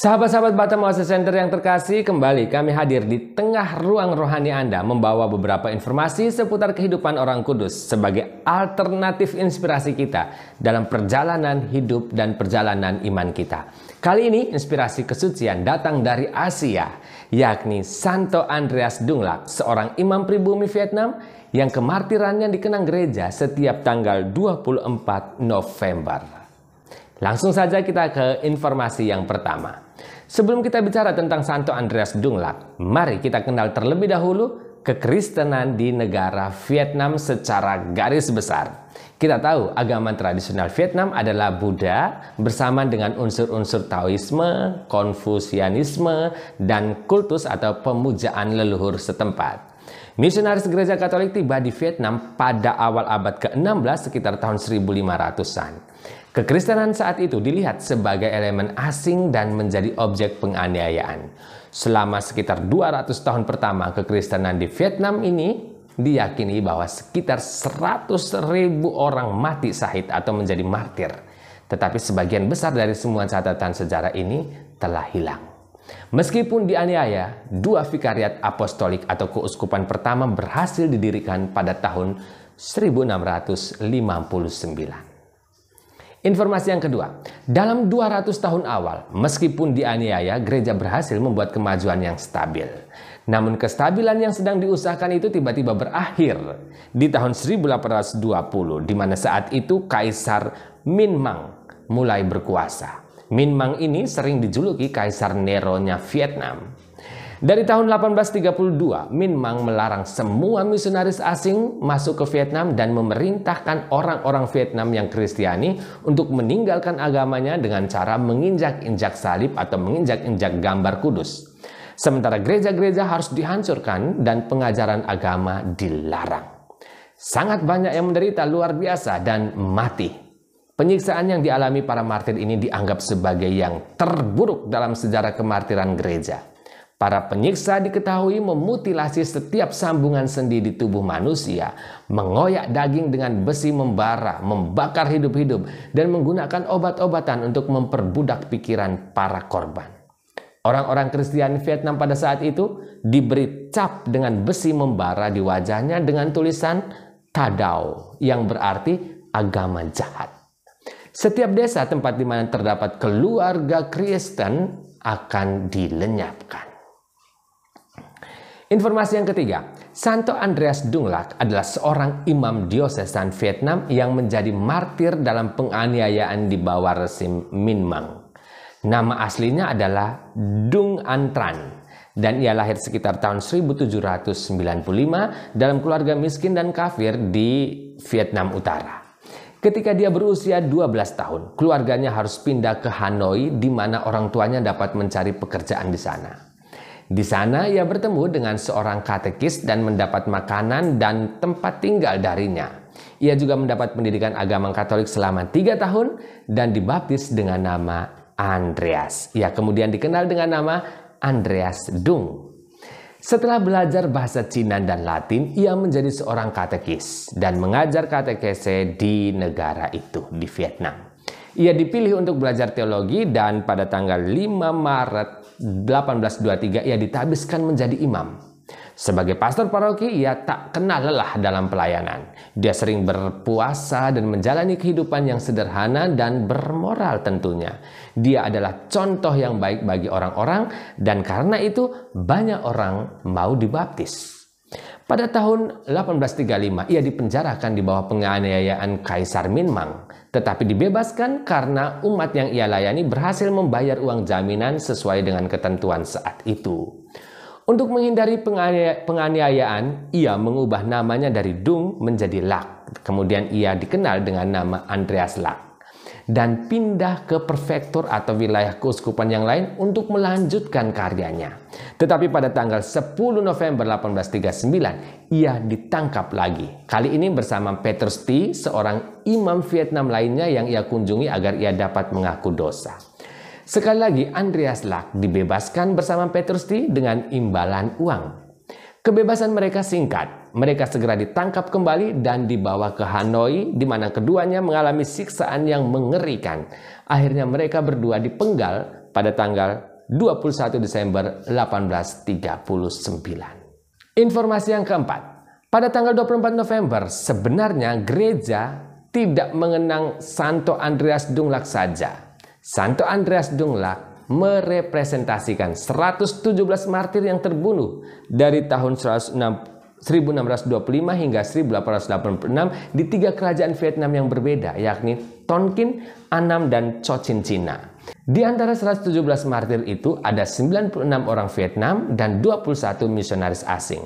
Sahabat-sahabat Batam Moses Center yang terkasih, kembali kami hadir di tengah ruang rohani Anda membawa beberapa informasi seputar kehidupan orang kudus sebagai alternatif inspirasi kita dalam perjalanan hidup dan perjalanan iman kita. Kali ini inspirasi kesucian datang dari Asia, yakni Santo Andreas Dunglac, seorang imam pribumi Vietnam yang kemartirannya dikenang gereja setiap tanggal 24 November. Langsung saja kita ke informasi yang pertama. Sebelum kita bicara tentang Santo Andreas Dunglac, mari kita kenal terlebih dahulu kekristenan di negara Vietnam secara garis besar. Kita tahu agama tradisional Vietnam adalah Buddha bersama dengan unsur-unsur Taoisme, Konfusianisme, dan kultus atau pemujaan leluhur setempat. Misionaris gereja Katolik tiba di Vietnam pada awal abad ke-16 sekitar tahun 1500-an. Kekristenan saat itu dilihat sebagai elemen asing dan menjadi objek penganiayaan. Selama sekitar 200 tahun pertama kekristenan di Vietnam ini diyakini bahwa sekitar 100.000 orang mati syahid atau menjadi martir. Tetapi sebagian besar dari semua catatan sejarah ini telah hilang. Meskipun dianiaya, dua vikariat apostolik atau keuskupan pertama berhasil didirikan pada tahun 1659. Informasi yang kedua, dalam 200 tahun awal, meskipun dianiaya, gereja berhasil membuat kemajuan yang stabil. Namun kestabilan yang sedang diusahakan itu tiba-tiba berakhir di tahun 1820, di mana saat itu Kaisar Minh Mang mulai berkuasa. Minh Mang ini sering dijuluki Kaisar Nero-nya Vietnam. Dari tahun 1832, Minh Mang melarang semua misionaris asing masuk ke Vietnam dan memerintahkan orang-orang Vietnam yang Kristiani untuk meninggalkan agamanya dengan cara menginjak-injak salib atau menginjak-injak gambar kudus. Sementara gereja-gereja harus dihancurkan dan pengajaran agama dilarang. Sangat banyak yang menderita luar biasa dan mati. Penyiksaan yang dialami para martir ini dianggap sebagai yang terburuk dalam sejarah kemartiran gereja. Para penyiksa diketahui memutilasi setiap sambungan sendi di tubuh manusia, mengoyak daging dengan besi membara, membakar hidup-hidup, dan menggunakan obat-obatan untuk memperbudak pikiran para korban. Orang-orang Kristiani Vietnam pada saat itu diberi cap dengan besi membara di wajahnya dengan tulisan Tadao, yang berarti agama jahat. Setiap desa tempat di mana terdapat keluarga Kristen akan dilenyapkan. Informasi yang ketiga, Santo Andreas Dunglac adalah seorang imam diosesan Vietnam yang menjadi martir dalam penganiayaan di bawah rezim Minh Mang. Nama aslinya adalah Dung An Tran dan ia lahir sekitar tahun 1795 dalam keluarga miskin dan kafir di Vietnam Utara. Ketika dia berusia 12 tahun, keluarganya harus pindah ke Hanoi di mana orang tuanya dapat mencari pekerjaan di sana. Di sana ia bertemu dengan seorang katekis dan mendapat makanan dan tempat tinggal darinya. Ia juga mendapat pendidikan agama Katolik selama 3 tahun dan dibaptis dengan nama Andreas. Ia kemudian dikenal dengan nama Andreas Dung. Setelah belajar bahasa Cina dan Latin, ia menjadi seorang katekis dan mengajar katekese di negara itu, di Vietnam. Ia dipilih untuk belajar teologi dan pada tanggal 5 Maret 1823 ia ditabiskan menjadi imam. Sebagai pastor paroki, ia tak kenal lelah dalam pelayanan. Dia sering berpuasa dan menjalani kehidupan yang sederhana dan bermoral tentunya. Dia adalah contoh yang baik bagi orang-orang dan karena itu banyak orang mau dibaptis. Pada tahun 1835 ia dipenjarakan di bawah penganiayaan Kaisar Minh Mang, tetapi dibebaskan karena umat yang ia layani berhasil membayar uang jaminan sesuai dengan ketentuan saat itu. Untuk menghindari penganiayaan, ia mengubah namanya dari Dung menjadi Lac. Kemudian ia dikenal dengan nama Andreas Lac dan pindah ke prefektur atau wilayah keuskupan yang lain untuk melanjutkan karyanya. Tetapi pada tanggal 10 November 1839 ia ditangkap lagi. Kali ini bersama Petrus T, seorang imam Vietnam lainnya yang ia kunjungi agar ia dapat mengaku dosa. Sekali lagi Andreas Lac dibebaskan bersama Petrus T dengan imbalan uang. Kebebasan mereka singkat. Mereka segera ditangkap kembali dan dibawa ke Hanoi, di mana keduanya mengalami siksaan yang mengerikan. Akhirnya mereka berdua dipenggal pada tanggal 21 Desember 1839. Informasi yang keempat, pada tanggal 24 November sebenarnya gereja tidak mengenang Santo Andreas Dunglac saja. Santo Andreas Dunglac merepresentasikan 117 martir yang terbunuh dari tahun 1625 hingga 1886 di 3 kerajaan Vietnam yang berbeda, yakni Tonkin, Annam, dan Cochin Cina. Di antara 117 martir itu ada 96 orang Vietnam dan 21 misionaris asing.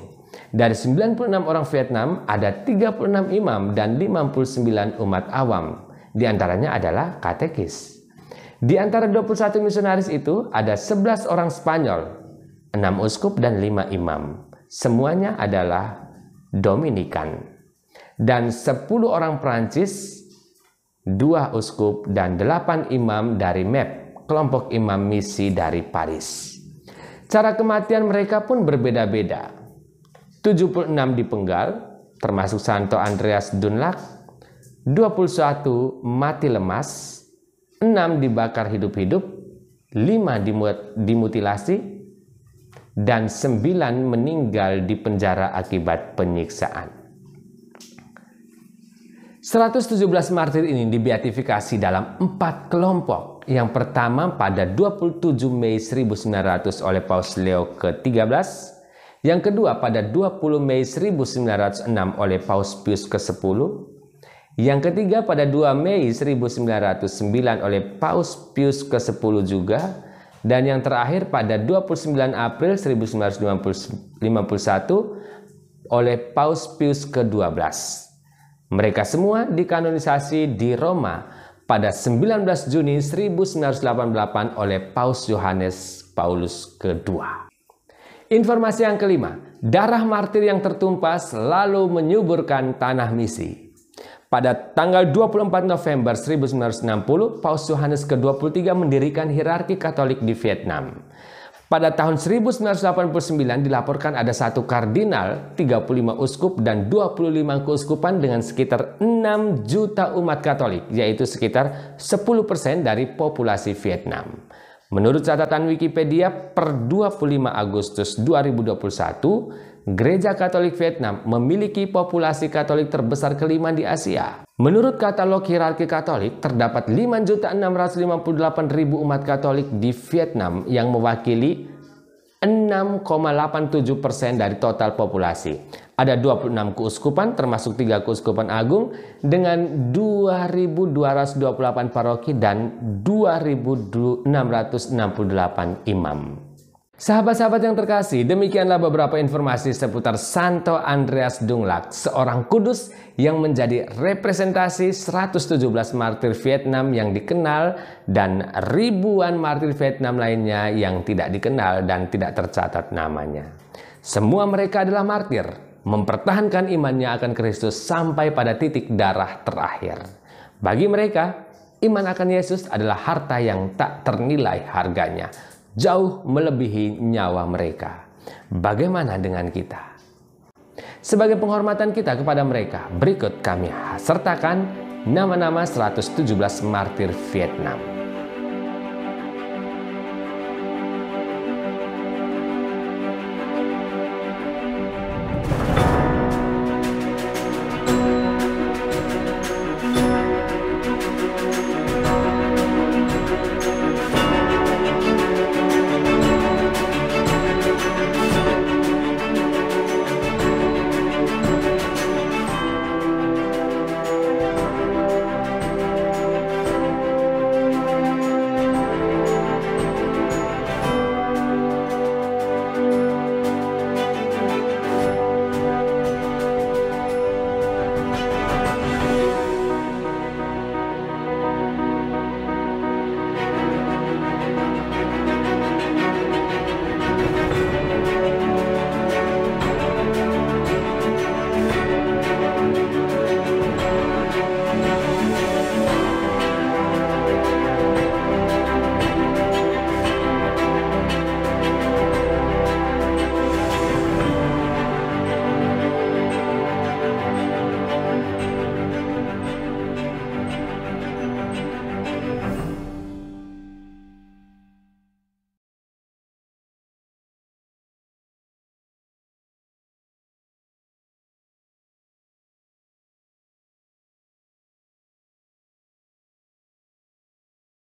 Dari 96 orang Vietnam ada 36 imam dan 59 umat awam. Di antaranya adalah katekis. Di antara 21 misionaris itu ada 11 orang Spanyol, 6 uskup dan 5 imam. Semuanya adalah Dominikan. Dan 10 orang Prancis, 2 uskup dan 8 imam dari MEP, kelompok imam misi dari Paris. Cara kematian mereka pun berbeda-beda. 76 dipenggal, termasuk Santo Andreas Dunglac, 21 mati lemas, 6 dibakar hidup-hidup, 5 dimutilasi, dan 9 meninggal di penjara akibat penyiksaan. 117 martir ini dibeatifikasi dalam 4 kelompok. Yang pertama pada 27 Mei 1900 oleh Paus Leo ke-13, yang kedua pada 20 Mei 1906 oleh Paus Pius ke-10, yang ketiga pada 2 Mei 1909 oleh Paus Pius ke-10 juga, dan yang terakhir pada 29 April 1951 oleh Paus Pius ke-12. Mereka semua dikanonisasi di Roma pada 19 Juni 1988 oleh Paus Yohanes Paulus II. Informasi yang kelima, darah martir yang tertumpah selalu menyuburkan tanah misi. Pada tanggal 24 November 1960, Paus Yohanes ke-23 mendirikan hierarki Katolik di Vietnam. Pada tahun 1989 dilaporkan ada 1 kardinal, 35 uskup, dan 25 keuskupan dengan sekitar 6 juta umat Katolik, yaitu sekitar 10% dari populasi Vietnam. Menurut catatan Wikipedia per 25 Agustus 2021, Gereja Katolik Vietnam memiliki populasi Katolik terbesar kelima di Asia. Menurut katalog hierarki Katolik, terdapat 5.658.000 umat Katolik di Vietnam yang mewakili 6,87% dari total populasi. Ada 26 keuskupan termasuk 3 keuskupan agung dengan 2.228 paroki dan 2.668 imam. Sahabat-sahabat yang terkasih, demikianlah beberapa informasi seputar Santo Andreas Dunglac, seorang kudus yang menjadi representasi 117 martir Vietnam yang dikenal dan ribuan martir Vietnam lainnya yang tidak dikenal dan tidak tercatat namanya. Semua mereka adalah martir, mempertahankan imannya akan Kristus sampai pada titik darah terakhir. Bagi mereka, iman akan Yesus adalah harta yang tak ternilai harganya, jauh melebihi nyawa mereka. Bagaimana dengan kita? Sebagai penghormatan kita kepada mereka, berikut kami sertakan nama-nama 117 martir Vietnam.